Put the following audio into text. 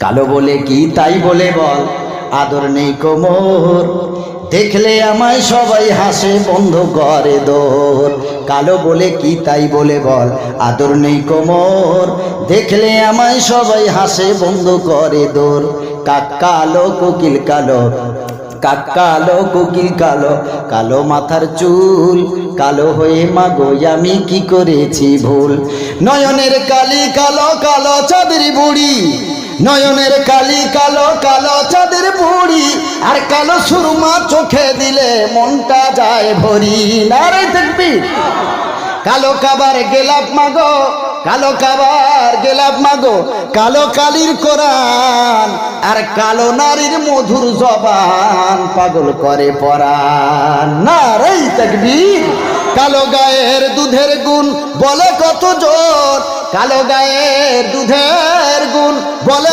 কালো বলে কি তাই বলে বল, আদর নেই কোমর, দেখলে আমায় সবাই হাসে বন্ধ করে দোর। কালো বলে কি তাই বলে বল, আদর নেই কোমর, দেখলে আমায় সবাই হাসে বন্ধ করে দোর। কাক কালো কোকিল কালো, কাক কালো কোকিল কালো, কালো মাথার চুল, কালো হয়ে মাগো আমি কি করেছি ভুল। নয়নের কালি কালো কালো চাঁদের বুড়ি, নয়নের কালি কালো কালো চাঁদের বুড়ি, আর কালো সুরমা চোখে দিলে মনটা যায় ভরি। নারে তাকবীর। কালো কাবার গেলাপ মাগো, কালো কাবার গেলাপ মাগো, কালো কালির কোরআন, আর কালো নারীর মধুর জবান পাগল করে পরাণ। নারে তাকবীর। কালো গায়ের দুধের গুণ বলে কত জোর, কালো গায়ের দুধের গুণ বলে